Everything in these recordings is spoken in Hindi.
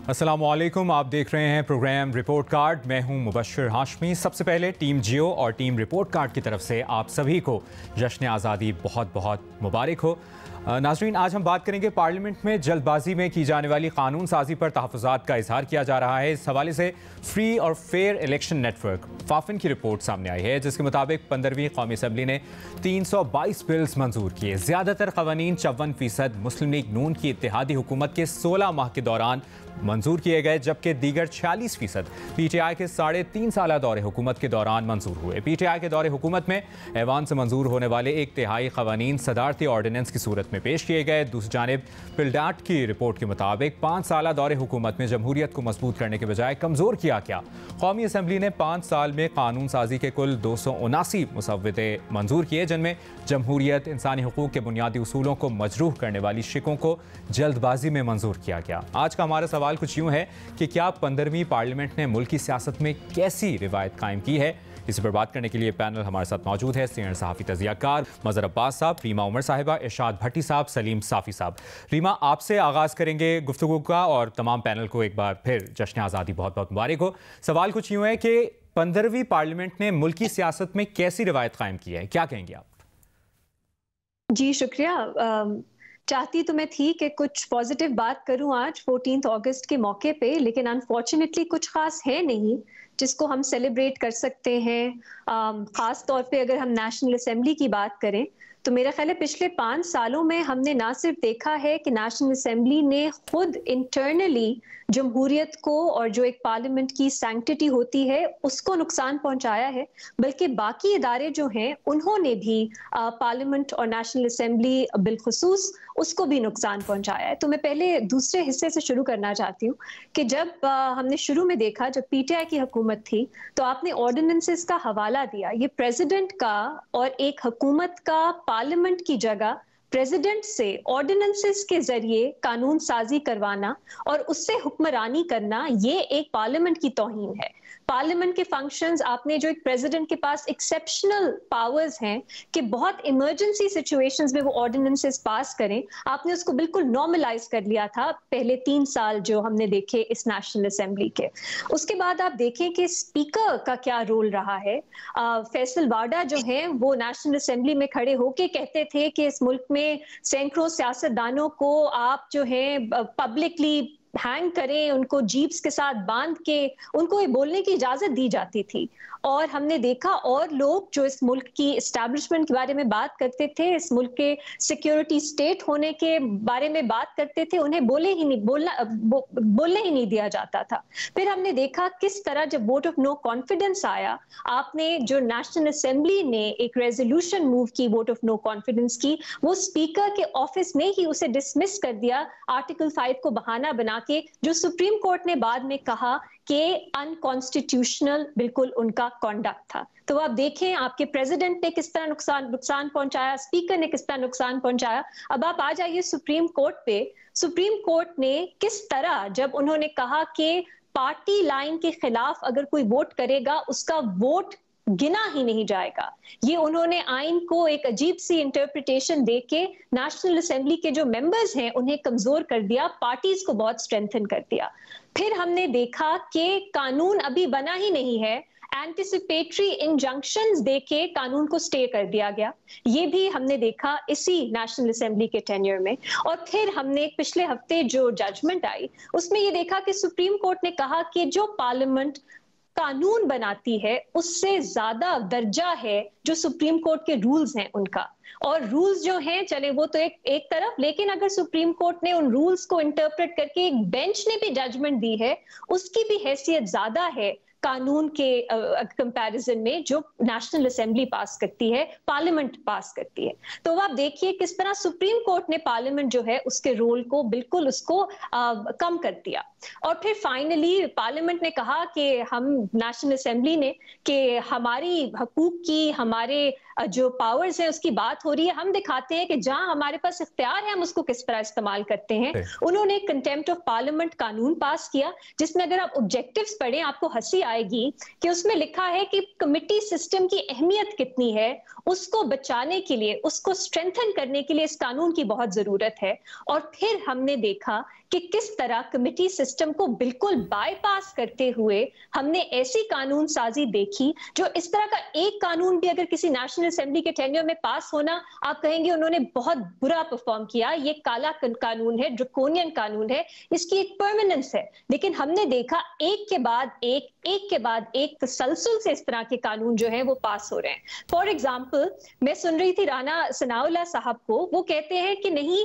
अस्सलामुअलैकुम, आप देख रहे हैं प्रोग्राम रिपोर्ट कार्ड। मैं हूं मुबश्शिर हाशमी। सबसे पहले टीम जियो और टीम रिपोर्ट कार्ड की तरफ से आप सभी को जश्न आज़ादी बहुत बहुत मुबारक हो। नाज़रीन, आज हम बात करेंगे पार्लियामेंट में जल्दबाजी में की जाने वाली कानून साजी पर तहफ़्फ़ुज़ात का इजहार किया जा रहा है। इस हवाले से फ्री और फेयर इलेक्शन नेटवर्क फाफिन की रिपोर्ट सामने आई है, जिसके मुताबिक 15वीं कौमी असम्बली ने 322 बिल्स मंजूर किए। ज़्यादातर क़वानीन 54% मुस्लिम लीग नून की इत्तेहादी हुकूमत के 16 माह के दौरान मंजूर किए गए, जबकि दीगर 46% PTI के 3.5 साल दौरे हुकूमत के दौरान मंजूर हुए। PTI के दौरे हुकूमत में ऐवान से मंजूर होने वाले 1/3 क़वानीन सदारती ऑर्डिनेंस की सूरत में पेश किए गए। दूसरी जानिब पिलडाट की रिपोर्ट के मुताबिक 5 साल दौरे हुकूमत में जमहूरियत को मजबूत करने के बजाय कमज़ोर किया गया। कौमी असम्बली ने 5 साल में कानून साजी के कुल 279 मुसव्वदे मंजूर किए, जिनमें जमहूरियत, इंसानी हुकूक के बुनियादी उसूलों को मजरूह करने वाली शिकों को जल्दबाजी में मंजूर किया गया। आज का हमारा सवाल कुछ यूं है कि क्या 15वीं पार्लियामेंट ने मुल्क की सियासत में कैसी रिवायत कायम की है। इसी पर बात करने के लिए पैनल हमारे साथ मौजूद है। सीनियर सहाफ़ी तज़कियाकार मज़हर अब्बास साहब, रीमा उमर साहिबा, इरशाद भट्टी साहब, सलीम साफ़ी साहब। रीमा, आपसे आगाज़ करेंगे गुफ्तगू का और तमाम पैनल को एक बार फिर जश्न आज़ादी बहुत बहुत मुबारक हो। सवाल कुछ यूं है कि 15वीं पार्लियामेंट ने मुल्क की सियासत में कैसी रिवायत कायम की है, क्या कहेंगे आप? जी शुक्रिया। चाहती तो मैं थी कि कुछ पॉजिटिव बात करूं आज 14 अगस्त के मौके पे, लेकिन अनफॉर्चुनेटली कुछ खास है नहीं जिसको हम सेलिब्रेट कर सकते हैं। खास तौर पे अगर हम नेशनल असेंबली की बात करें तो मेरा ख्याल है पिछले 5 सालों में हमने ना सिर्फ देखा है कि नेशनल असेंबली ने खुद इंटरनली जमहूरियत को और जो एक पार्लियामेंट की सैंक्टिटी होती है उसको नुकसान पहुंचाया है, बल्कि बाकी इदारे जो हैं उन्होंने भी पार्लियामेंट और नेशनल असेंबली बिलखुसूस उसको भी नुकसान पहुंचाया है। तो मैं पहले दूसरे हिस्से से शुरू करना चाहती हूँ कि जब हमने शुरू में देखा, जब PTI की हुकूमत थी तो आपने ऑर्डिनेंसेस का हवाला दिया। ये प्रेसिडेंट का और एक हुकूमत का पार्लियामेंट की जगह प्रेसिडेंट से ऑर्डिनेंसेस के जरिए कानून साजी करवाना और उससे हुक्मरानी करना, ये एक पार्लियामेंट की तौहीन है। पार्लियामेंट के फंक्शंस, आपने जो एक प्रेसिडेंट के पास एक्सेप्शनल पावर्स हैं कि बहुत इमरजेंसी सिचुएशंस में वो ऑर्डिनेंसेस पास करें, आपने उसको बिल्कुल नॉर्मलाइज कर लिया था पहले 3 साल जो हमने देखे इस नेशनल असेंबली के। उसके बाद आप देखें कि स्पीकर का क्या रोल रहा है। फैसल वाडा जो है वो नेशनल असेंबली में खड़े होके कहते थे कि इस मुल्क में सैकड़ों सियासतदानों को आप जो है पब्लिकली हैंग करें, उनको जीप्स के साथ बांध के उनको ये बोलने की इजाजत दी जाती थी। और हमने देखा और लोग जो इस मुल्क की एस्टैब्लिशमेंट के बारे में बात करते थे, इस मुल्क के सिक्योरिटी स्टेट होने के बारे में बात करते थे, उन्हें बोलने ही नहीं दिया जाता था। फिर हमने देखा किस तरह जब वोट ऑफ नो कॉन्फिडेंस आया, आपने जो नेशनल असेंबली ने एक रेजोल्यूशन मूव की वोट ऑफ नो कॉन्फिडेंस की, वो स्पीकर के ऑफिस ने ही उसे डिसमिस कर दिया आर्टिकल 5 को बहाना बना के, जो सुप्रीम कोर्ट ने बाद में कहा कि अनकॉन्स्टिट्यूशनल बिल्कुल उनका कॉन्डक्ट था। तो आप देखें आपके प्रेसिडेंट ने किस तरह नुकसान पहुंचाया, स्पीकर ने किस तरह नुकसान पहुंचाया। अब आप आ जाइए सुप्रीम कोर्ट पे। सुप्रीम कोर्ट ने किस तरह, जब उन्होंने कहा कि पार्टी लाइन के खिलाफ अगर कोई वोट करेगा उसका वोट गिना ही नहीं जाएगा, ये उन्होंने आइन को एक अजीब सी इंटरप्रिटेशन देके नेशनल असेंबली के जो मेंबर्स हैं उन्हें कमजोर कर दिया, पार्टीज को बहुत स्ट्रेंथन कर दिया। फिर हमने देखा कि कानून अभी बना ही नहीं है, एंटिसिपेटरी इंजंक्शंस देके कानून को स्टे कर दिया गया। ये भी हमने देखा इसी नेशनल असेंबली के टेन्योर में। और फिर हमने पिछले हफ्ते जो जजमेंट आई उसमें ये देखा कि सुप्रीम कोर्ट ने कहा कि जो पार्लियामेंट कानून बनाती है उससे ज्यादा दर्जा है जो सुप्रीम कोर्ट के रूल्स हैं उनका। और रूल्स जो हैं, चले वो तो एक तरफ, लेकिन अगर सुप्रीम कोर्ट ने उन रूल्स को इंटरप्रेट करके एक बेंच ने भी जजमेंट दी है, उसकी भी हैसियत ज्यादा है कानून के कंपैरिजन में जो नेशनल असेंबली पास करती है, पार्लियामेंट पास करती है। तो आप देखिए किस तरह सुप्रीम कोर्ट ने पार्लियामेंट जो है उसके रोल को बिल्कुल उसको कम कर दिया। और फिर फाइनली पार्लियामेंट ने कहा कि हम नेशनल असेंबली ने कि हमारी हकूक की, हमारे जो पावर्स हैं उसकी बात हो रही है, हम दिखाते हैं कि जहां हमारे पास इख्तियार है हम उसको किस तरह इस्तेमाल करते हैं। उन्होंने कंटेम्प्ट ऑफ पार्लियामेंट कानून पास किया जिसमें अगर आप ऑब्जेक्टिव्स पढ़ें आपको हंसी आएगी कि उसमें लिखा है कि कमिटी सिस्टम की अहमियत कितनी है, उसको बचाने के लिए, उसको स्ट्रेंथन करने के लिए इस कानून की बहुत जरूरत है। और फिर हमने देखा कि किस तरह कमिटी सिस्टम को बिल्कुल बाईपास करते हुए हमने ऐसी कानून साजी देखी जो इस तरह का एक कानून भी अगर किसी नेशनल असेंबली के टेन्योर में पास होना, आप कहेंगे उन्होंने बहुत बुरा परफॉर्म किया, ये काला कानून है, ड्रकोनियन कानून है, इसकी एक परमानेंस है। लेकिन हमने देखा एक के बाद एक तसलसल से इस तरह के कानून जो है वो पास हो रहे हैं। फॉर एग्जाम्पल, मैं सुन रही थी राना सनाउल्लाह साहब को, वो कहते हैं कि नहीं,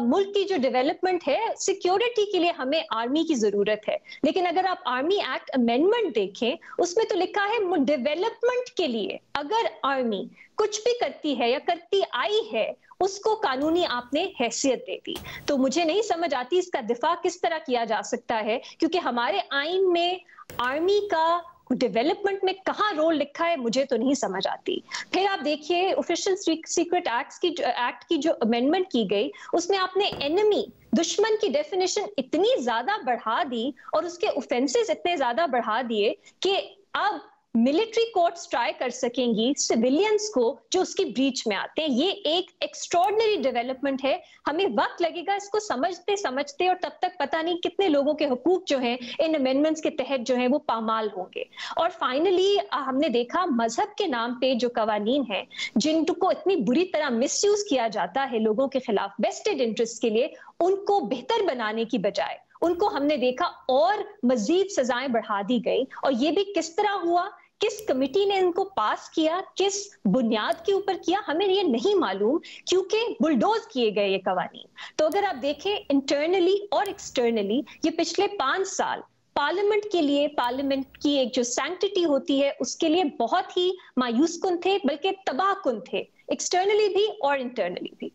मुल्क की जो डेवलपमेंट है, सिक्योरिटी के लिए हमें आर्मी की जरूरत है। लेकिन अगर आप आर्मी एक्ट अमेंडमेंट देखें, उसमें तो लिखा है डेवलपमेंट के लिए अगर आर्मी कुछ भी करती है या करती आई है, उसको कानूनी आपने हैसियत दे दी। तो मुझे नहीं समझ आती इसका दिफा किस तरह किया जा सकता है, क्योंकि हमारे आइन में आर्मी का डेवलपमेंट में कहां रोल लिखा है, मुझे तो नहीं समझ आती। फिर आप देखिए ऑफिशियल सीक्रेट एक्ट की जो अमेंडमेंट की गई, उसमें आपने एनिमी, दुश्मन की डेफिनेशन इतनी ज्यादा बढ़ा दी और उसके ऑफेंसेस इतने ज्यादा बढ़ा दिए कि अब मिलिट्री कोर्ट्स ट्राई कर सकेंगी सिविलियंस को जो उसकी ब्रीच में आते हैं। ये एक एक्स्ट्रॉर्डिनरी डेवलपमेंट है। हमें वक्त लगेगा इसको समझते समझते, और तब तक पता नहीं कितने लोगों के हुकूक जो हैं इन अमेंडमेंट्स के तहत जो है वो पामाल होंगे। और फाइनली हमने देखा मजहब के नाम पे जो कवानीन है जिनको इतनी बुरी तरह मिसयूज किया जाता है लोगों के खिलाफ वेस्टेड इंटरेस्ट के लिए, उनको बेहतर बनाने की बजाय उनको हमने देखा और मजीद सजाएं बढ़ा दी गई। और ये भी किस तरह हुआ, किस कमिटी ने इनको पास किया, किस बुनियाद के ऊपर किया, हमें ये नहीं मालूम, क्योंकि बुलडोज किए गए ये कवानीन। तो अगर आप देखें इंटरनली और एक्सटर्नली, ये पिछले 5 साल पार्लियामेंट के लिए, पार्लियामेंट की एक जो सैंक्टिटी होती है उसके लिए बहुत ही मायूसकुन थे, बल्कि तबाहकुन थे, एक्सटर्नली भी और इंटरनली भी।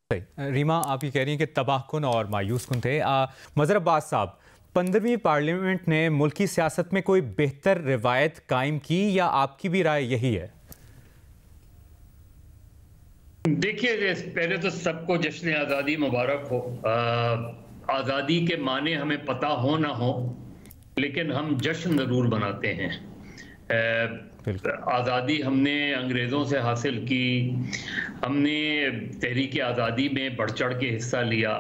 रीमा, आप ये कह रही हैं कि तबाहकुन और मायूसकुन थे। मजहर अब्बास साहब, 15वीं पार्लियामेंट ने मुल्क की सियासत में कोई बेहतर रिवायत कायम की, या आपकी भी राय यही है? देखिए, पहले तो सबको जश्न आज़ादी मुबारक हो। आज़ादी के माने हमें पता हो ना हो, लेकिन हम जश्न ज़रूर मनाते हैं। आज़ादी हमने अंग्रेज़ों से हासिल की, हमने तहरीक आज़ादी में बढ़ चढ़ के हिस्सा लिया,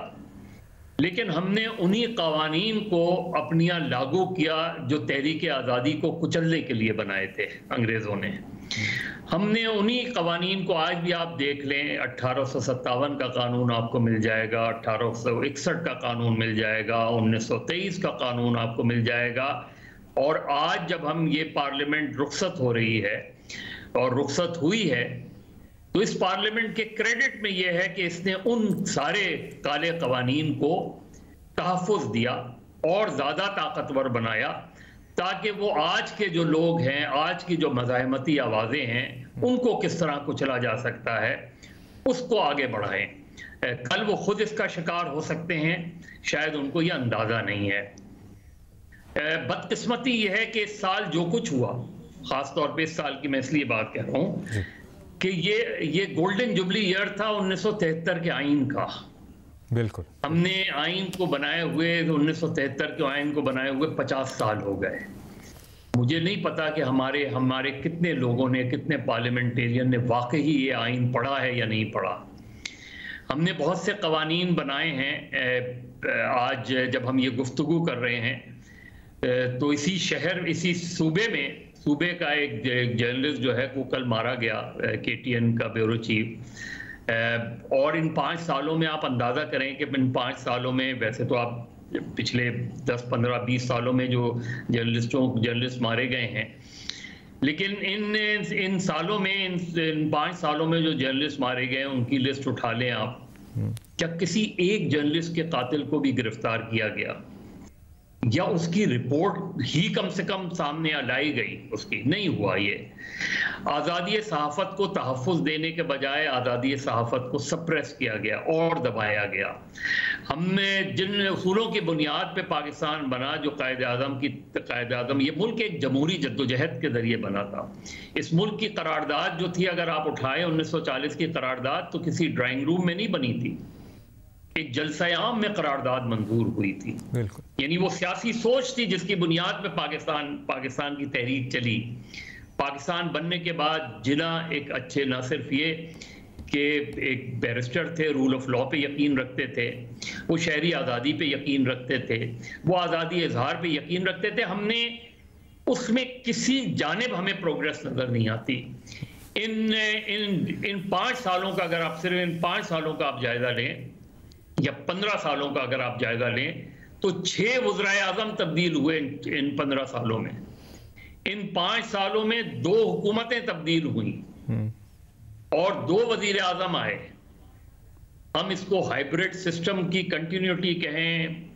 लेकिन हमने उन्हीं कवानीन को अपने यहाँ लागू किया जो तहरीक आज़ादी को कुचलने के लिए बनाए थे अंग्रेज़ों ने। हमने उन्हीं कवानीन को, आज भी आप देख लें, 1857 का कानून आपको मिल जाएगा, 1861 का कानून मिल जाएगा, 1923 का कानून आपको मिल जाएगा। और आज जब हम ये पार्लियामेंट रुखसत हो रही है और रुखसत हुई है, तो इस पार्लियामेंट के क्रेडिट में यह है कि इसने उन सारे काले कवानीन को तहफ़्फ़ुज़ दिया और ज़्यादा ताकतवर बनाया, ताकि वो आज के जो लोग हैं, आज की जो मज़ाहमती आवाज़ें हैं, उनको किस तरह कुचला जा सकता है उसको आगे बढ़ाएं। कल वो खुद इसका शिकार हो सकते हैं, शायद उनको ये अंदाज़ा नहीं है। बदकिस्मती यह है कि इस साल जो कुछ हुआ, ख़ास तौर पे इस साल की मैं इसलिए बात कर रहा हूँ कि ये गोल्डन जुबली ईयर था 1973 के आइन का। बिल्कुल, हमने आइन को बनाए हुए, 1973 के आइन को बनाए हुए 50 साल हो गए। मुझे नहीं पता कि हमारे कितने लोगों ने, कितने पार्लियामेंटेरियन ने वाकई ये आइन पढ़ा है या नहीं पढ़ा। हमने बहुत से कवानीन बनाए हैं। आज जब हम ये गुफ्तगू कर रहे हैं तो इसी सूबे का एक जर्नलिस्ट जो है वो कल मारा गया, KTN का ब्यूरो चीफ। और इन 5 सालों में आप अंदाज़ा करें कि इन 5 सालों में, वैसे तो आप पिछले 10, 15, 20 सालों में जो जर्नलिस्ट मारे गए हैं, लेकिन इन सालों में, इन 5 सालों में जो जर्नलिस्ट मारे गए उनकी लिस्ट उठा लें आप, क्या किसी एक जर्नलिस्ट के कातिल को भी गिरफ्तार किया गया या उसकी रिपोर्ट ही कम से कम सामने लाई गई? उसकी नहीं हुआ। ये आज़ादी सहाफ़त को तहफ़्फ़ुज़ देने के बजाय आज़ादी सहाफ़त को सप्रेस किया गया और दबाया गया। हमने जिन उसूलों की बुनियाद पे पाकिस्तान बना, जो कायद आज़म, ये मुल्क एक जमहूरी जद्दोजहद के ज़रिए बना था। इस मुल्क की करारदाद जो थी, अगर आप उठाएं 1940 की करारदाद, तो किसी ड्राइंग रूम में नहीं बनी थी। एक जलसा-ए-आम में करारदाद मंजूर हुई थी। यानी वो सियासी सोच थी जिसकी बुनियाद पे पाकिस्तान की तहरीक चली। पाकिस्तान बनने के बाद जिना एक अच्छे न सिर्फ ये कि एक बैरिस्टर थे, रूल ऑफ लॉ पे यकीन रखते थे, वो शहरी आज़ादी पे यकीन रखते थे, वो आज़ादी इजहार पे यकीन रखते थे। हमने उसमें किसी जानिब हमें प्रोग्रेस नज़र नहीं आती। इन 5 सालों का अगर आप सिर्फ इन 5 सालों का आप जायज़ा लें या 15 सालों का अगर आप जायज़ा लें तो 6 वज़राए आज़म तब्दील हुए इन 15 सालों में। इन 5 सालों में 2 हुकूमतें तब्दील हुई और 2 वज़ीर आज़म आए। हम इसको हाइब्रिड सिस्टम की कंटिन्यूटी कहें,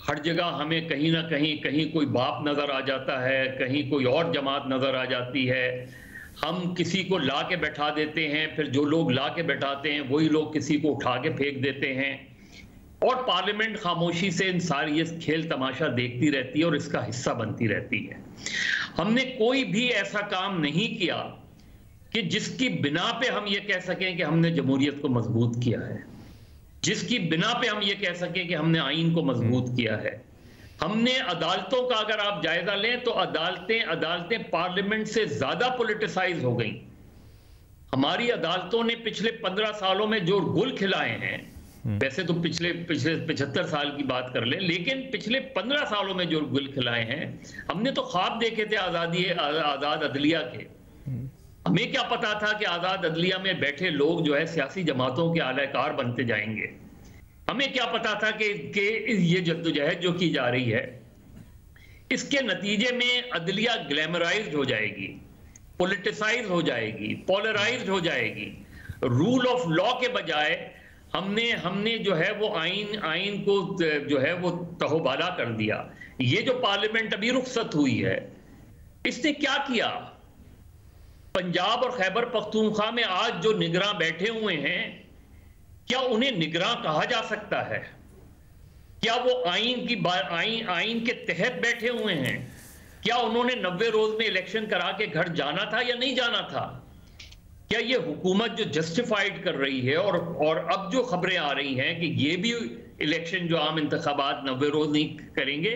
हर जगह हमें कहीं ना कहीं कोई बाप नज़र आ जाता है, कहीं कोई और जमात नज़र आ जाती है। हम किसी को ला के बैठा देते हैं, फिर जो लोग ला के बैठाते हैं वही लोग किसी को उठा के फेंक देते हैं और पार्लियामेंट खामोशी से इन सारी ये खेल तमाशा देखती रहती है और इसका हिस्सा बनती रहती है। हमने कोई भी ऐसा काम नहीं किया कि जिसकी बिना पे हम ये कह सकें कि हमने जमहूरियत को मजबूत किया है, जिसकी बिना पे हम ये कह सकें कि हमने आईन को मजबूत किया है। हमने अदालतों का अगर आप जायजा लें तो अदालतें पार्लियामेंट से ज्यादा पॉलिटिसाइज हो गई। हमारी अदालतों ने पिछले 15 सालों में जो गुल खिलाए हैं, वैसे तो पिछले 75 साल की बात कर लें, लेकिन पिछले 15 सालों में जो गुल खिलाए हैं, हमने तो ख्वाब देखे थे आजाद अदलिया के। हमें क्या पता था कि आजाद अदलिया में बैठे लोग जो है सियासी जमातों के आलाकार बनते जाएंगे। हमें क्या पता था कि ये जद्दोजहद जो की जा रही है, इसके नतीजे में अदलिया ग्लैमराइज्ड हो जाएगी, पॉलिटिसाइज हो जाएगी, पोलराइज्ड हो जाएगी। रूल ऑफ लॉ के बजाय हमने जो है वो आईन को जो है वो तहोबाला कर दिया। ये जो पार्लियामेंट अभी रुखसत हुई है, इसने क्या किया? पंजाब और खैबर पख्तूनख्वा में आज जो निगरां बैठे हुए हैं, क्या उन्हें निगरां कहा जा सकता है? क्या वो आईन के तहत बैठे हुए हैं? क्या उन्होंने 90 रोज में इलेक्शन करा के घर जाना था या नहीं जाना था? क्या ये हुकूमत जो जस्टिफाइड कर रही है और अब जो खबरें आ रही हैं कि ये भी इलेक्शन जो आम इंतखाबात 90 रोज नहीं करेंगे,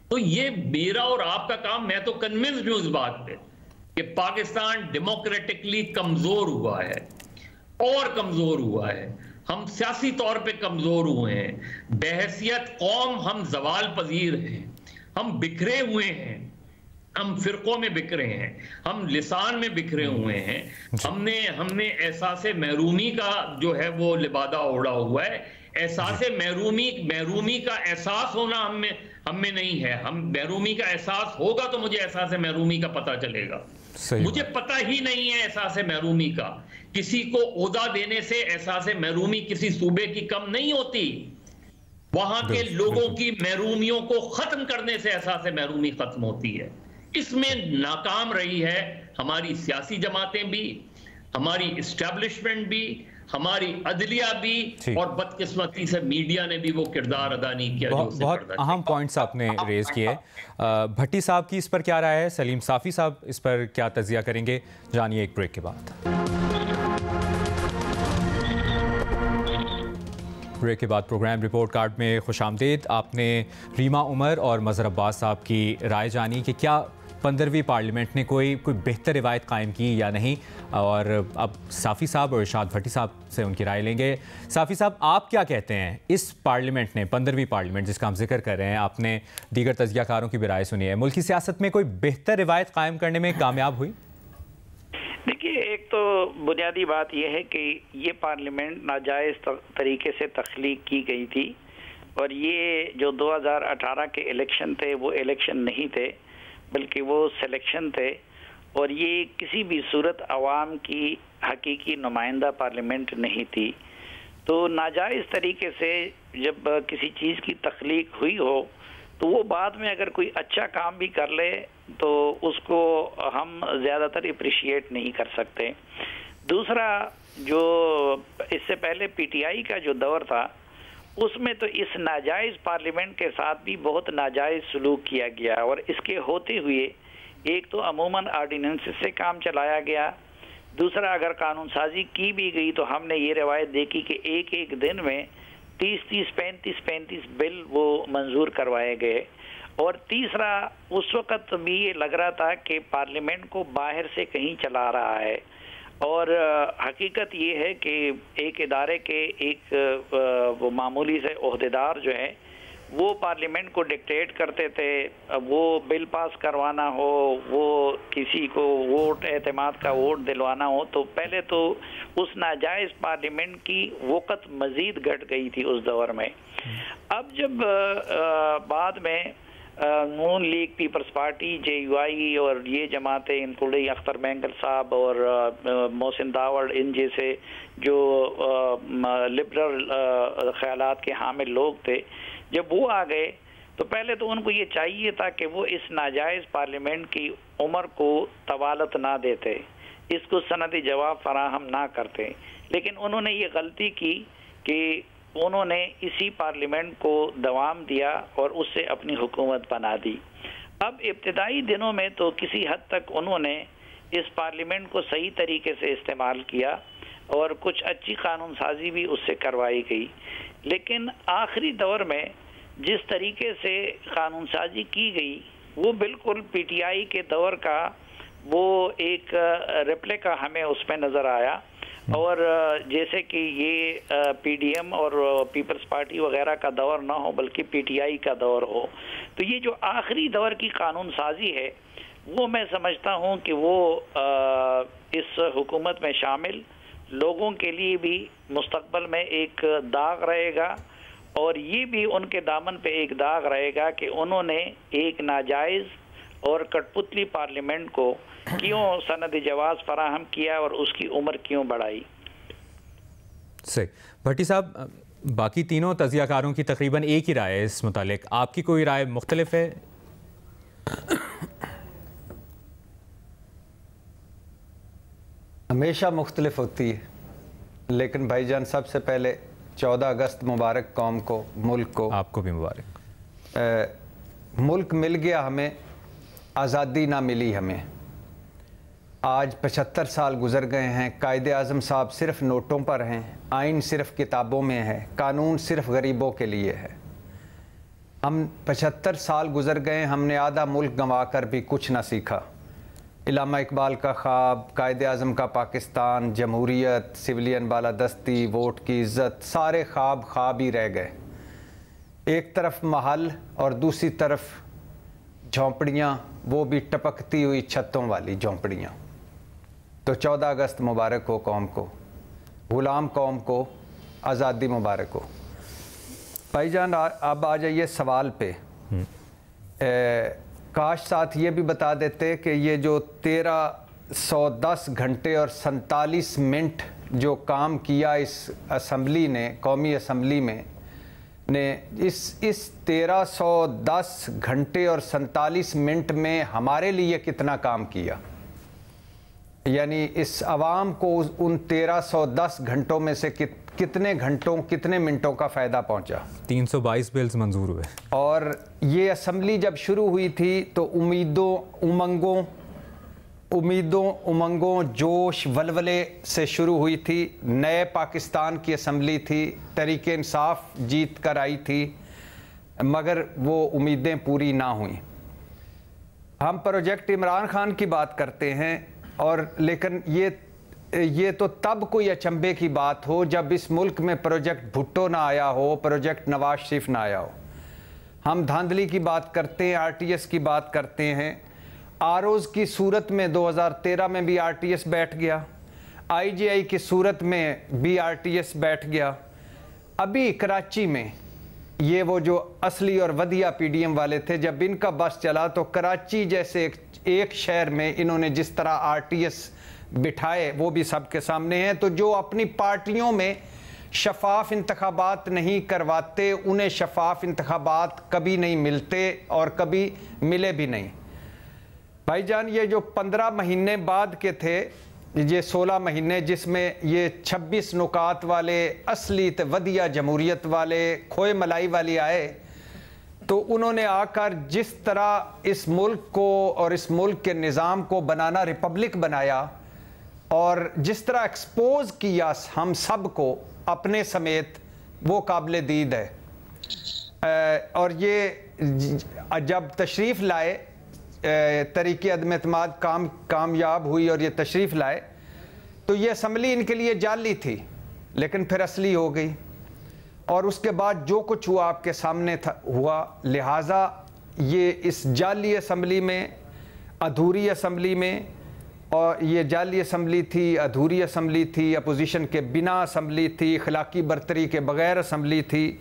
तो ये मेरा और आपका काम, मैं तो कन्विंस्ड हूं इस बात पे कि पाकिस्तान डेमोक्रेटिकली कमजोर हुआ है और कमजोर हुआ है। हम सियासी तौर पे कमजोर हुए हैं, बहैसियत कौम हम जवाल पजीर हैं, हम बिखरे हुए हैं, हम फिरकों में बिखरे हैं, हम लिसान में बिखरे हुए हैं। हमने एहसासे महरूमी का जो है वो लिबादा ओढ़ा हुआ है। एहसासे महरूमी का एहसास होना हम में नहीं है। हम महरूमी का एहसास होगा तो मुझे एहसासे महरूमी का पता चलेगा। मुझे पता ही नहीं है एहसासे महरूमी का। किसी को ओहदा देने से एहसासे महरूमी किसी सूबे की कम नहीं होती। वहां के लोगों की महरूमियों को खत्म करने से एहसासे महरूमी खत्म होती है। इसमें नाकाम रही है हमारी सियासी जमातें भी, हमारी इस्टेब्लिशमेंट भी, हमारी अदलिया भी, और बदकिस्मती से मीडिया ने भी वो किरदार अदा नहीं किया। बहुत अहम पॉइंट्स आपने रेज किए। भट्टी साहब की इस पर क्या राय है? सलीम साफी साहब इस पर क्या तजिया करेंगे? जानिए एक ब्रेक के बाद। ब्रेक के बाद प्रोग्राम रिपोर्ट कार्ड में खुशामदीद। आपने रीमा उमर और मज़हर अब्बास साहब की राय जानी कि क्या 15वीं पार्लियामेंट ने कोई बेहतर रिवायत कायम की या नहीं, और अब साफ़ी साहब और इरशाद भट्टी साहब से उनकी राय लेंगे। साफ़ी साहब, आप क्या कहते हैं, इस पार्लियामेंट ने, 15वीं पार्लियामेंट जिसका हम जिक्र कर रहे हैं, आपने दीगर तजियाकारों की भी राय सुनी है, मुल्की सियासत में कोई बेहतर रिवायत कायम करने में कामयाब हुई? देखिए, एक तो बुनियादी बात यह है कि ये पार्लियामेंट नाजायज़ तरीके से तख्लीक की गई थी, और ये जो 2018 के इलेक्शन थे वो इलेक्शन नहीं थे, बल्कि वो सिलेक्शन थे, और ये किसी भी सूरत अवाम की हकीकी नुमाइंदा पार्लियामेंट नहीं थी। तो नाजायज़ तरीके से जब किसी चीज़ की तख्लीक हुई हो तो वो बाद में अगर कोई अच्छा काम भी कर ले तो उसको हम ज़्यादातर अप्रिशिएट नहीं कर सकते। दूसरा, जो इससे पहले पीटीआई का जो दौर था उसमें तो इस नाजायज़ पार्लियामेंट के साथ भी बहुत नाजायज़ सलूक किया गया, और इसके होते हुए एक तो अमूमन आर्डिनेंसेस से काम चलाया गया, दूसरा अगर कानून साजी की भी गई तो हमने ये रवायत देखी कि एक दिन में 35 बिल वो मंजूर करवाए गए। और तीसरा, उस वक़्त भी ये लग रहा था कि पार्लियामेंट को बाहर से कहीं चला रहा है, और हकीकत ये है कि एक इदारे के एक वो मामूली से ओहदेदार जो है वो पार्लियामेंट को डिक्टेट करते थे। वो बिल पास करवाना हो, वो किसी को वोट एतमाद का वोट दिलवाना हो, तो पहले तो उस नाजायज़ पार्लियामेंट की वक़्त मज़ीद घट गई थी उस दौर में। अब जब बाद में नून लीग, पीपल्स पार्टी, JUI और ये जमातें, इंक्लूडिंग अख्तर बैंगल साहब और मोहसिन दावड़, इन जैसे जो लिबरल ख्यालात के हामिल लोग थे, जब वो आ गए तो पहले तो उनको ये चाहिए था कि वो इस नाजायज़ पार्लियामेंट की उम्र को तवालत ना देते, इसको सनदी जवाब फराहम ना करते। लेकिन उन्होंने ये गलती की कि उन्होंने इसी पार्लियामेंट को दवाम दिया और उससे अपनी हुकूमत बना दी। अब इब्तिदाई दिनों में तो किसी हद तक उन्होंने इस पार्लियामेंट को सही तरीके से इस्तेमाल किया और कुछ अच्छी कानून साजी भी उससे करवाई गई, लेकिन आखिरी दौर में जिस तरीके से कानून साजी की गई वो बिल्कुल PTI के दौर का वो एक रेप्लिका हमें उसमें नज़र आया। और जैसे कि ये PDM और पीपल्स पार्टी वगैरह का दौर ना हो बल्कि PTI का दौर हो, तो ये जो आखिरी दौर की कानून साजी है वो मैं समझता हूँ कि वो इस हुकूमत में शामिल लोगों के लिए भी मुस्तकबल में एक दाग रहेगा, और ये भी उनके दामन पे एक दाग रहेगा कि उन्होंने एक नाजायज़ और कठपुतली पार्लियामेंट को क्यों सनद जवाज़ फराहम किया और उसकी उम्र क्यों बढ़ाई। सही। भट्टी साहब, बाकी तीनों तजियाकारों की तकरीबन एक ही राय है इस मुतालिक, आपकी कोई राय मुख्तलिफ है? हमेशा मुख्तलिफ होती है, लेकिन भाईजान सबसे पहले 14 अगस्त मुबारक कौम को, मुल्क को। आपको भी मुबारक। मुल्क मिल गया हमें, आज़ादी ना मिली हमें। आज 75 साल गुजर गए हैं, कायदे आज़म साहब सिर्फ नोटों पर हैं, आइन सिर्फ किताबों में है, कानून सिर्फ गरीबों के लिए है। हम 75 साल गुजर गए, हमने आधा मुल्क गंवा कर भी कुछ ना सीखा। इलामा इकबाल का ख्वाब, कायदे आज़म का पाकिस्तान, जमहूरियत, सिविलियन बालादस्ती, वोट की इज़्ज़त, सारे ख्वाब ही रह गए। एक तरफ महल और दूसरी तरफ झोंपड़ियाँ, वो भी टपकती हुई छतों वाली झोंपड़ियाँ। तो 14 अगस्त मुबारक हो कौम को, गुलाम कौम को आज़ादी मुबारक हो। भाईजान अब आ जाइए सवाल पे। काश साथ ये भी बता देते कि ये जो 1310 घंटे और 47 मिनट जो काम किया इस असम्बली ने, कौमी असम्बली में ने, इस 1310 घंटे और 47 मिनट में हमारे लिए कितना काम किया, यानी इस आवाम को उन 1310 घंटों में से कितने घंटों, कितने मिनटों का फ़ायदा पहुंचा। 322 बिल्स मंजूर हुए। और ये असम्बली जब शुरू हुई थी तो उम्मीदों, उमंगों, जोश, वलवले से शुरू हुई थी। नए पाकिस्तान की असम्बली थी, तहरीक इंसाफ जीत कर आई थी, मगर वो उम्मीदें पूरी ना हुई। हम प्रोजेक्ट इमरान खान की बात करते हैं, और लेकिन ये तो तब कोई अचंभे की बात हो जब इस मुल्क में प्रोजेक्ट भुट्टो ना आया हो, प्रोजेक्ट नवाज शरीफ ना आया हो। हम धांधली की बात करते हैं, RTS की बात करते हैं। आरओज़ की सूरत में 2013 में भी RTS बैठ गया, IGI की सूरत में भी RTS बैठ गया। अभी कराची में ये वो जो असली और वधिया PDM वाले थे, जब इनका बस चला तो कराची जैसे एक शहर में इन्होंने जिस तरह RTS बिठाए वो भी सबके सामने हैं। तो जो अपनी पार्टियों में शफाफ इंतखाबात नहीं करवाते, उन्हें शफाफ इंतखाबात कभी नहीं मिलते और कभी मिले भी नहीं। भाईजान ये जो 15 महीने बाद के थे, ये 16 महीने जिसमें ये 26 नुकात वाले असली ते वधिया जमहूरियत वाले खोए मलाई वाली आए, तो उन्होंने आकर जिस तरह इस मुल्क को और इस मुल्क के निज़ाम को बनाना रिपब्लिक बनाया, और जिस तरह एक्सपोज किया हम सब को अपने समेत वो काबिल दीद है। और ये जब तशरीफ़ लाए, तरीक़े अदम एतमाद कामयाब हुई और ये तशरीफ़ लाए, तो ये असम्बली इनके लिए जाली थी, लेकिन फिर असली हो गई। और उसके बाद जो कुछ हुआ आपके सामने हुआ, लिहाजा ये इस जाली असम्बली में, अधूरी असम्बली में, और ये जाली असम्बली थी, अधूरी असम्बली थी, अपोजिशन के बिना असम्बली थी, अखलाकी बरतरी के बग़ैर असम्बली थी।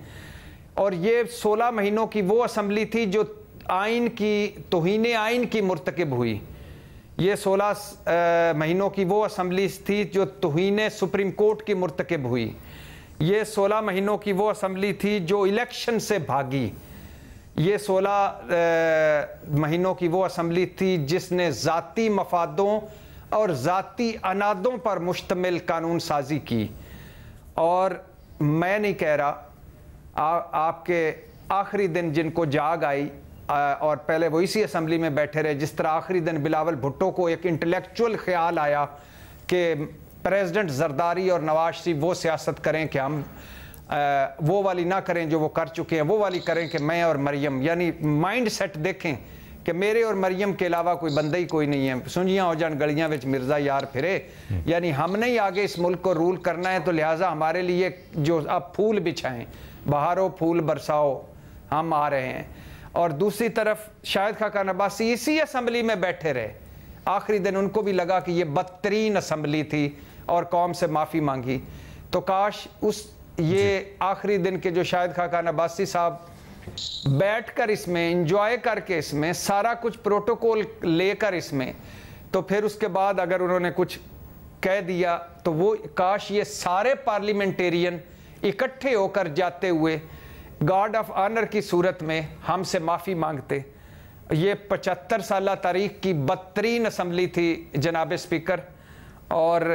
और ये 16 महीनों की वो असम्बली थी जो आइन की तौहीन आइन की मुर्तकिब हुई। ये 16 महीनों की वो असम्बली थी जो तौहीन सुप्रीम कोर्ट की मुर्तकिब हुई। ये 16 महीनों की वो असम्बली थी जो इलेक्शन से भागी। ये 16 महीनों की वो असम्बली थी जिसने ज़ाती मफादों और ज़ाती अनादों पर मुश्तमिल कानून साजी की। और मैं नहीं कह रहा, आपके आखिरी दिन जिनको जाग आई और पहले वो इसी असम्बली में बैठे रहे, जिस तरह आखिरी दिन बिलावल भुट्टो को एक इंटेलेक्चुअल ख्याल आया कि प्रेसिडेंट जरदारी और नवाज शरीफ वो सियासत करें कि हम वो वाली ना करें जो वो कर चुके हैं, वो वाली करें कि मैं और मरियम, यानी माइंड सेट देखें कि मेरे और मरियम के अलावा कोई बंदा ही कोई नहीं है, सुनियाँ हो जान गलियाँ विच मिर्ज़ा यार फिरे, यानी हमने ही आगे इस मुल्क को रूल करना है। तो लिहाजा हमारे लिए जो अब फूल बिछाएं, बहारो फूल बरसाओ, हम आ रहे हैं। और दूसरी तरफ शाहिद खाकान अब्बासी इसी असम्बली में बैठे रहे, आखिरी दिन उनको भी लगा कि ये बदतरीन असम्बली थी और कौम से माफ़ी मांगी। तो काश उस ये आखिरी दिन के जो शाहिद खाकान अब्बासी साहब बैठकर इसमें इंजॉय करके, इसमें सारा कुछ प्रोटोकॉल लेकर इसमें, तो फिर उसके बाद अगर उन्होंने कुछ कह दिया तो वो काश ये सारे पार्लियामेंटेरियन इकट्ठे होकर जाते हुए गार्ड ऑफ ऑनर की सूरत में हमसे माफ़ी मांगते। ये 75 साल तारीख की बदतरीन असम्बली थी जनाब स्पीकर। और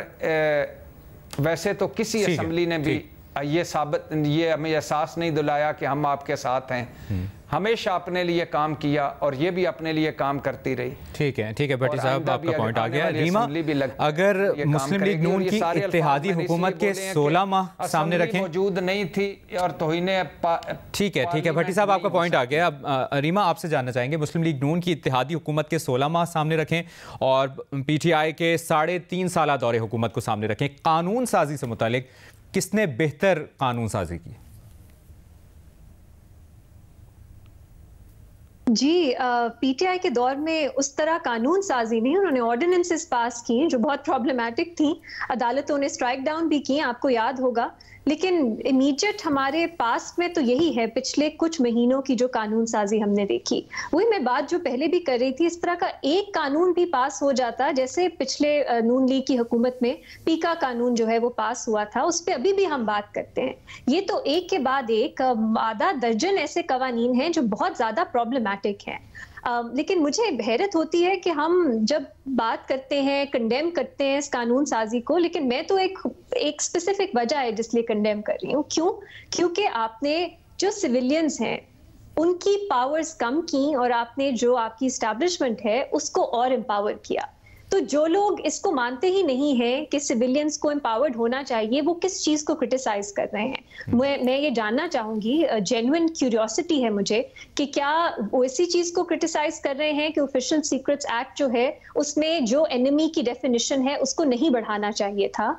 वैसे तो किसी असम्बली ने भी ये हमें एहसास नहीं दिलाया कि हम आपके साथ हैं। हमेशा अपने लिए काम किया और ये भी अपने लिए काम करती रही। ठीक है भट्टी साहब, आपका पॉइंट आ गया। रीमा, अगर मुस्लिम लीग नून की इत्तेहादी हुकूमत के 16 माह सामने रखें, मौजूद नहीं थी और तौहीने, ठीक है भट्टी साहब, आपका पॉइंट आ गया। अब रीमा आपसे जानना चाहेंगे, मुस्लिम लीग नून की इत्तेहादी हुकूमत के 16 माह सामने रखें और PTI के 3.5 साल दौरे हुकूमत को सामने रखें, कानून साजी से मुतालिक किसने बेहतर कानून साजी की? जी, PTI के दौर में उस तरह कानून साजी नहीं, उन्होंने ऑर्डिनेंसेस पास की जो बहुत प्रॉब्लमैटिक थी, अदालतों ने स्ट्राइक डाउन भी की, आपको याद होगा। लेकिन इमीडिएट हमारे पास में तो यही है, पिछले कुछ महीनों की जो कानून साजी हमने देखी। वही मैं बात जो पहले भी कर रही थी, इस तरह का एक कानून भी पास हो जाता, जैसे पिछले नून लीग की हुकूमत में पीका कानून जो है वो पास हुआ था, उस पर अभी भी हम बात करते हैं। ये तो एक के बाद एक आधा दर्जन ऐसे कवानीन हैं जो बहुत ज्यादा प्रॉब्लमैटिक हैं। लेकिन मुझे हैरत होती है कि हम जब बात करते हैं, कंडेम करते हैं इस कानून साजी को, लेकिन मैं तो एक स्पेसिफिक वजह है जिसलिए कंडेम कर रही हूँ। क्यों? क्योंकि आपने जो सिविलियंस हैं उनकी पावर्स कम की और आपने जो आपकी एस्टैब्लिशमेंट है उसको और एम्पावर किया। तो जो लोग इसको मानते ही नहीं हैं कि सिविलियंस को एम्पावर्ड होना चाहिए, वो किस चीज को क्रिटिसाइज कर रहे हैं? मैं ये जानना चाहूंगी, जेन्युइन क्यूरियोसिटी है मुझे, कि क्या वो इसी चीज को क्रिटिसाइज कर रहे हैं कि ऑफिशियल सीक्रेट्स एक्ट जो है उसमें जो एनिमी की डेफिनेशन है उसको नहीं बढ़ाना चाहिए था,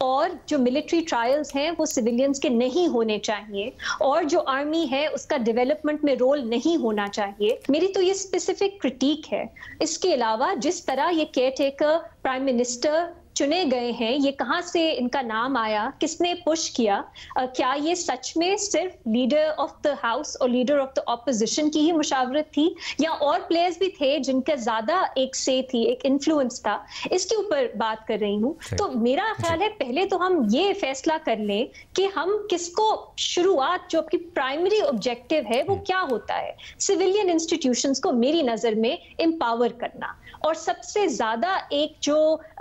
और जो मिलिट्री ट्रायल्स हैं वो सिविलियंस के नहीं होने चाहिए, और जो आर्मी है उसका डेवलपमेंट में रोल नहीं होना चाहिए। मेरी तो ये स्पेसिफिक क्रिटिक है। इसके अलावा जिस तरह ये केयरटेकर प्राइम मिनिस्टर चुने गए हैं, ये कहाँ से इनका नाम आया, किसने पुश किया? क्या ये सच में सिर्फ लीडर ऑफ द हाउस और लीडर ऑफ द ऑपोजिशन की ही मुशावरत थी, या और प्लेयर्स भी थे जिनका ज्यादा एक से थी, एक इन्फ्लुएंस था? इसके ऊपर बात कर रही हूँ। तो मेरा ख्याल है पहले तो हम ये फैसला कर लें कि हम किसको शुरुआत, जो आपकी प्राइमरी ऑब्जेक्टिव है वो क्या होता है? सिविलियन इंस्टीट्यूशंस को मेरी नजर में एम्पावर करना। और सबसे ज्यादा एक जो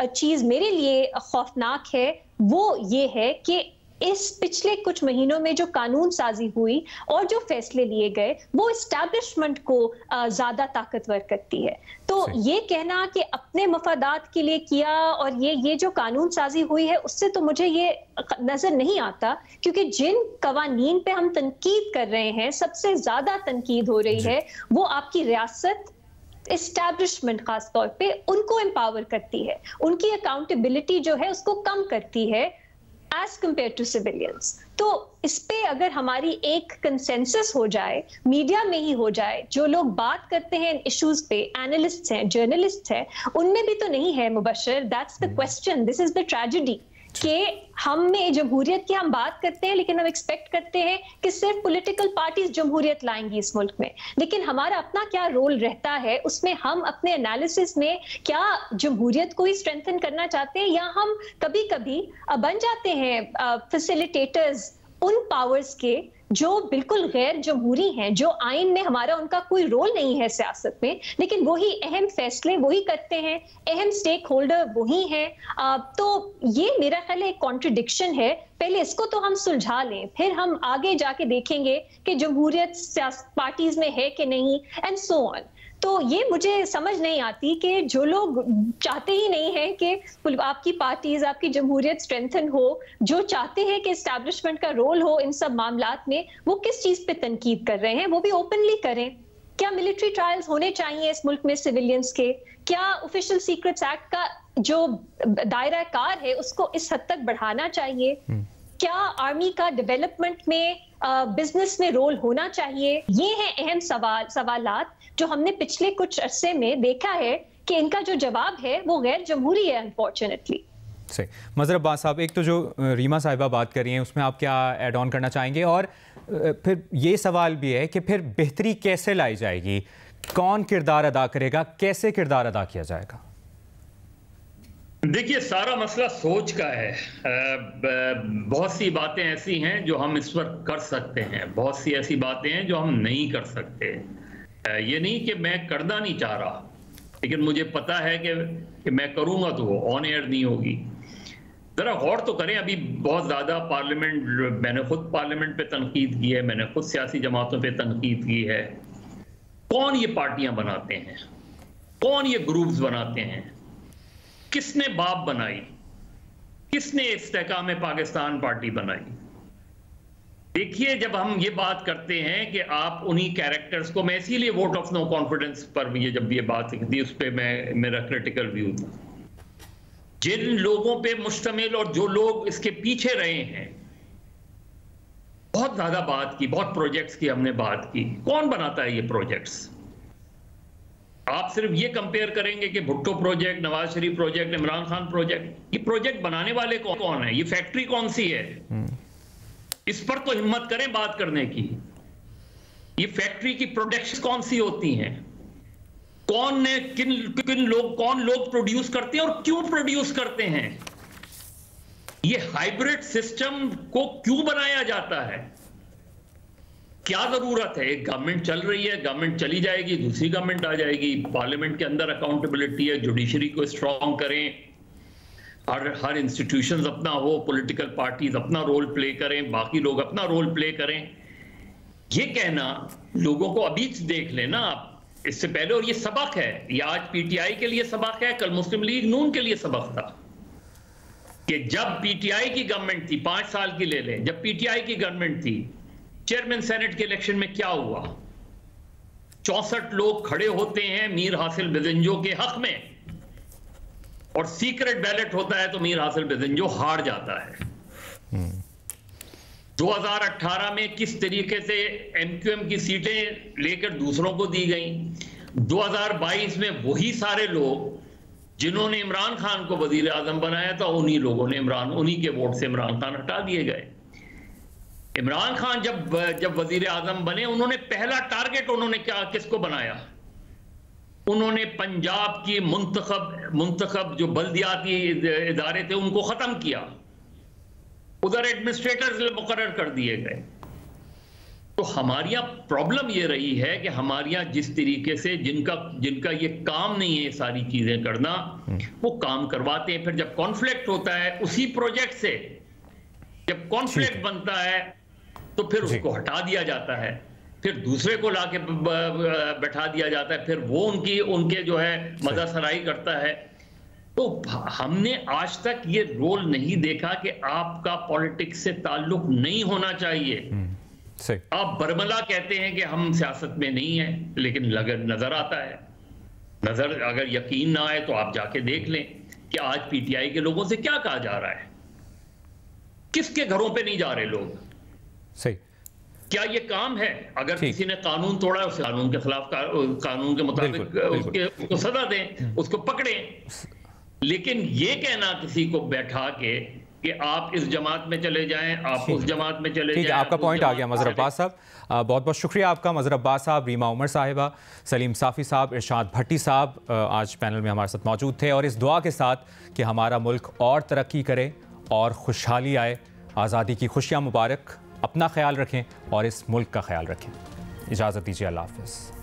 चीज मेरे लिए खौफनाक है वो ये है कि इस पिछले कुछ महीनों में जो कानून साजी हुई और जो फैसले लिए गए वो एस्टैब्लिशमेंट को ज्यादा ताकतवर करती है। तो ये कहना कि अपने मफादात के लिए किया और ये जो कानून साजी हुई है उससे तो मुझे ये नजर नहीं आता, क्योंकि जिन कवानीन पे हम तनकीद कर रहे हैं, सबसे ज्यादा तनकीद हो रही है वो आपकी रियासत, एस्टैब्लिशमेंट खास तौर पे उनको एम्पावर करती है, उनकी अकाउंटेबिलिटी जो है उसको कम करती है एज कंपेयर टू सिविलियंस। तो इस पे अगर हमारी एक कंसेंसस हो जाए, मीडिया में ही हो जाए, जो लोग बात करते हैं इश्यूज पे, एनालिस्ट्स हैं, जर्नलिस्ट हैं, उनमें भी तो नहीं है Mubashshir. That's the question, this is the tragedy कि हम में जमहूरियत की हम बात करते हैं लेकिन हम एक्सपेक्ट करते हैं कि सिर्फ पॉलिटिकल पार्टीज जमहूरियत लाएंगी इस मुल्क में, लेकिन हमारा अपना क्या रोल रहता है उसमें? हम अपने एनालिसिस में क्या जमहूरियत को ही स्ट्रेंथन करना चाहते हैं, या हम कभी कभी बन जाते हैं फैसिलिटेटर्स उन पावर्स के जो बिल्कुल गैर जमहूरी हैं, जो आइन में हमारा उनका कोई रोल नहीं है सियासत में, लेकिन वही अहम फैसले वही करते हैं, अहम स्टेक होल्डर वही हैं। तो ये मेरा ख्याल है एक कॉन्ट्रडिक्शन है। पहले इसको तो हम सुलझा लें, फिर हम आगे जाके देखेंगे कि जमहूरियत पार्टीज में है कि नहीं, एंड सो ऑन। तो ये मुझे समझ नहीं आती कि जो लोग चाहते ही नहीं है कि आपकी पार्टीज, आपकी जमहूरियत स्ट्रेंथन हो, जो चाहते हैं कि एस्टैब्लिशमेंट का रोल हो इन सब मामलात में, वो किस चीज पे तनकीद कर रहे हैं वो भी ओपनली करें। क्या मिलिट्री ट्रायल्स होने चाहिए इस मुल्क में सिविलियंस के? क्या ऑफिशियल सीक्रेट्स एक्ट का जो दायरा कार है उसको इस हद तक बढ़ाना चाहिए? क्या आर्मी का डेवलपमेंट में, बिजनेस में रोल होना चाहिए? ये हैं अहम सवालात जो हमने पिछले कुछ अरसे में देखा है कि इनका जो जवाब है वो गैर जमहूरी है, अनफॉर्चुनेटली। सही। मजहर अब्बास साहब, एक तो जो रीमा साहिबा बात कर रही हैं उसमें आप क्या ऐड ऑन करना चाहेंगे, और फिर ये सवाल भी है कि फिर बेहतरी कैसे लाई जाएगी, कौन किरदार अदा करेगा, कैसे किरदार अदा किया जाएगा? देखिए, सारा मसला सोच का है। बहुत सी बातें ऐसी हैं जो हम इस पर कर सकते हैं, बहुत सी ऐसी बातें हैं जो हम नहीं कर सकते। ये नहीं कि मैं करना नहीं चाह रहा, लेकिन मुझे पता है कि मैं करूंगा तो वो ऑन एयर नहीं होगी। जरा गौर तो करें, अभी बहुत ज़्यादा पार्लियामेंट, मैंने खुद पार्लियामेंट पे तनकीद की है, मैंने खुद सियासी जमातों पे तनकीद की है। कौन ये पार्टियां बनाते हैं, कौन ये ग्रुप्स बनाते हैं, किसने बाप बनाई, किसने इस्तेहकाम पाकिस्तान पार्टी बनाई? देखिए, जब हम ये बात करते हैं कि आप उन्हीं कैरेक्टर्स को, मैं इसीलिए वोट ऑफ नो कॉन्फिडेंस पर जब ये बात थी उस पर मेरा क्रिटिकल व्यू था। जिन लोगों पे मुश्तमिल और जो लोग इसके पीछे रहे हैं, बहुत ज्यादा बात की, बहुत प्रोजेक्ट्स की हमने बात की। कौन बनाता है ये प्रोजेक्ट्स? आप सिर्फ ये कंपेयर करेंगे कि Bhutto project, Nawaz Sharif project, Imran Khan project, ये प्रोजेक्ट बनाने वाले कौन है? ये फैक्ट्री कौन सी है? इस पर तो हिम्मत करें बात करने की। ये फैक्ट्री की प्रोडक्शन कौन सी होती हैं? कौन ने कौन लोग प्रोड्यूस करते हैं और क्यों प्रोड्यूस करते हैं? ये हाइब्रिड सिस्टम को क्यों बनाया जाता है? क्या जरूरत है? एक गवर्नमेंट चल रही है, गवर्नमेंट चली जाएगी, दूसरी गवर्नमेंट आ जाएगी। पार्लियामेंट के अंदर अकाउंटेबिलिटी है, जुडिशरी को स्ट्रांग करें, हर इंस्टीट्यूशंस अपना हो, पॉलिटिकल पार्टीज अपना रोल प्ले करें, बाकी लोग अपना रोल प्ले करें। ये कहना लोगों को अभी देख लेना आप, इससे पहले, और ये सबक है, ये आज पीटीआई के लिए सबक है, कल मुस्लिम लीग नून के लिए सबक था कि जब पीटीआई की गवर्नमेंट थी, 5 साल की ले लें, जब पीटीआई की गवर्नमेंट थी, चेयरमैन सेनेट के इलेक्शन में क्या हुआ? 64 लोग खड़े होते हैं मीर हासिल बिजंजो के हक में, और सीक्रेट बैलेट होता है तो मीर हासिल बिजंजो हार जाता है। 2018 में किस तरीके से एमक्यूएम की सीटें लेकर दूसरों को दी गई, 2022 में वही सारे लोग जिन्होंने इमरान खान को वजीर आजम बनाया था, उन्हीं लोगों ने उन्हीं के वोट से इमरान खान हटा दिए गए। इमरान खान जब वजीर आजम बने, उन्होंने पहला टारगेट उन्होंने किसको बनाया? उन्होंने पंजाब की मुंतखब जो बल्दियाती इदारे थे उनको खत्म किया, उधर एडमिनिस्ट्रेटर्स मुकर्रर कर दिए गए। तो हमारी प्रॉब्लम ये रही है कि हमारे जिस तरीके से जिनका ये काम नहीं है सारी चीजें करना, वो काम करवाते हैं, फिर जब कॉन्फ्लिक्ट होता है उसी प्रोजेक्ट से जब कॉन्फ्लिक्ट बनता है तो फिर उसको हटा दिया जाता है, फिर दूसरे को लाके बैठा दिया जाता है, फिर वो उनके जो है मजासराई करता है। तो हमने आज तक ये रोल नहीं देखा कि आपका पॉलिटिक्स से ताल्लुक नहीं होना चाहिए। आप बरमला कहते हैं कि हम सियासत में नहीं है, लेकिन नजर आता है। नजर अगर यकीन ना आए तो आप जाके देख लें कि आज पीटीआई के लोगों से क्या कहा जा रहा है, किसके घरों पे नहीं जा रहे लोग। सही, क्या ये काम है? अगर किसी ने कानून तोड़ा उस कानून के खिलाफ कानून के मुताबिक उसको सजा दें, उसको पकड़ें। लेकिन ये कहना किसी को बैठा के कि आप इस जमात में चले जाएं, आप उस जमात में चले जाएं। आपका पॉइंट आ गया मजहर अब्बास साहब, बहुत बहुत शुक्रिया आपका। मजहर अब्बास साहब, रीमा उमर साहिबा, सलीम साफ़ी साहब, इरशाद भट्टी साहब आज पैनल में हमारे साथ मौजूद थे, और इस दुआ के साथ कि हमारा मुल्क और तरक्की करे और खुशहाली आए। आज़ादी की खुशियाँ मुबारक। अपना ख्याल रखें और इस मुल्क का ख्याल रखें। इजाज़त दीजिए, अल्लाह हाफ़िज़।